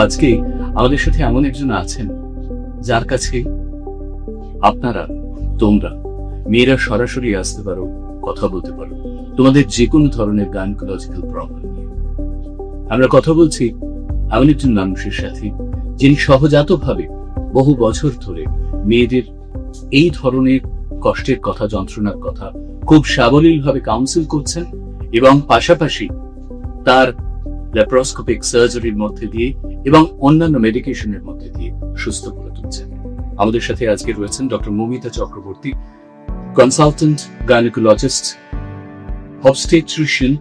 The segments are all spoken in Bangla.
আজকে আমাদের সাথে এমন একজন আছেন যার কাছে আপনারা, তোমরা মেয়েরা সরাসরি আসতে পারো, কথা বলতে পারো তোমাদের যে কোনো ধরনের গাইনোকোলজিক্যাল প্রবলেম নিয়ে। আমরা কথা বলছি এমন একজন মানুষের সাথে যিনি সহজাতভাবে বহু বছর ধরে মেয়েদের এই ধরনের কষ্টের কথা, যন্ত্রণার কথা খুব সাবলীলভাবে কাউন্সিল করছেন এবং পাশাপাশি তার ল্যাপ্রোস্কোপিক সার্জারির মধ্যে দিয়ে এবং অন্যান্য মেডিকেশনের মধ্যে দিয়ে সুস্থ করে তুলছেন। আমাদের সাথে আজকে রয়েছেন doctor Moumita Chakraborty, consultant gynaecologist, obstetrician,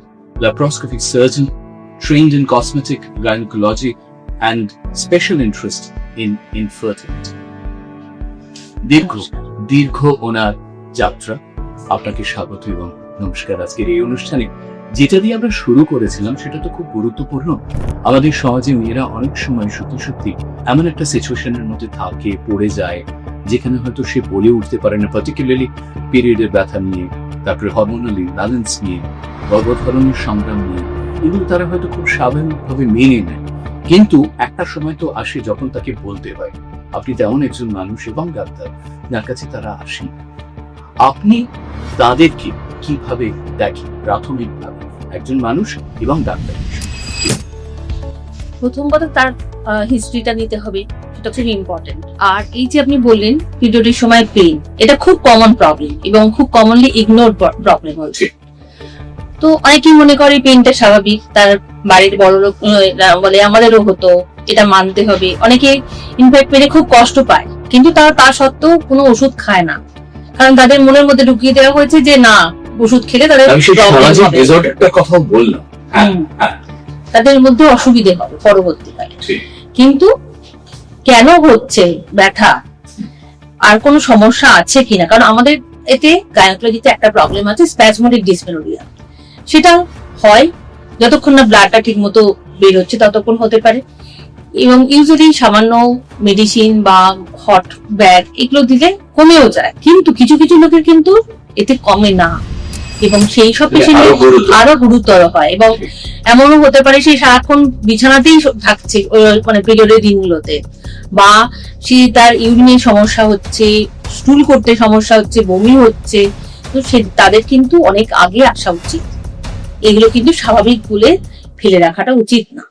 laparoscopic surgeon, trained in cosmetic gynecology and special interest in infertility. দীর্ঘ ওনার যাত্রা। আপনাকে স্বাগত এবং নমস্কার আজকের এই অনুষ্ঠানে। যেটা দিয়ে আমরা শুরু করেছিলাম সেটা তো খুব গুরুত্বপূর্ণ। আমাদের সমাজে মেয়েরা অনেক সময় সত্যি সত্যি এমন একটা সিচুয়েশনের মধ্যে থাকে, পড়ে যায়, যেখানে হয়তো সে বলে উঠতে পারে না, পার্টিকুলারলি পিরিয়ডের ব্যথা নিয়ে, তারপরে হরমোনাল ইমব্যালেন্স নিয়ে, গর্ভধারণের সংগ্রাম নিয়ে, এগুলো তারা হয়তো খুব স্বাভাবিকভাবে মেনে নেয়। কিন্তু একটা সময় তো আসে যখন তাকে বলতে হয়। আপনি তেমন একজন মানুষ এবং ডাক্তার যার কাছে তারা আসেন। আপনি তাদেরকে কিভাবে দেখেন প্রাথমিকভাবে একজন মানুষ এবং ডাক্তার? প্রথম কথা তার হিস্ট্রিটা নিতে হবে, সেটা খুব ইম্পর্টেন্ট। আর এই যে আপনি বললেন পিরিয়ডের সময় পেইন, এটা খুব কমন প্রবলেম এবং খুব কমনলি ইগনোর প্রবলেম হচ্ছে। তো অনেকেই মনে করে পেইনটা স্বাভাবিক, তার বাড়ির বড় লোক বলে আমাদেরও হতো, এটা মানতে হবে। অনেকে ইনফ্যাক্ট পেটে খুব কষ্ট পায়, কিন্তু তারা তা সত্ত্বেও কোনো ওষুধ খায় না, কারণ তাদের মনের মধ্যে ঢুকিয়ে দেওয়া হয়েছে যে না, ওষুধ খেলে তাদের কথা বললাম, তাদের মধ্যে অসুবিধে হবে পরবর্তীকালে। কিন্তু কেন হচ্ছে ব্যথা, আর কোনো সমস্যা আছে কিনা? কারণ আমাদের এতে গাইনোকোলজিতে একটা প্রবলেম আছে, স্প্যাজমোডিক ডিসমেনোরিয়া। সেটা হয় যতক্ষণ না ব্লাডটা ঠিক মতো বের হচ্ছে ততক্ষণ হতে পারে, এবং ইউজুয়ালি সামান্য মেডিসিন বা হট ব্যাগ এগুলো দিলে কমেও যায়। কিন্তু কিছু কিছু লোকের কিন্তু এতে কমে না, এবং সেই সব পেশেন্ট আরো গুরুতর হয়। এবং এমনও হতে পারে সে সারাক্ষণ বিছানাতেই থাকছে মানে পিরিয়ডের দিনগুলোতে, বা সে তার ইউরিনের সমস্যা হচ্ছে, স্টুল করতে সমস্যা হচ্ছে, বমি হচ্ছে। তো তাদের কিন্তু অনেক আগে আসা উচিত। এগুলো কিন্তু স্বাভাবিক বলে ফেলে রাখাটা উচিত না।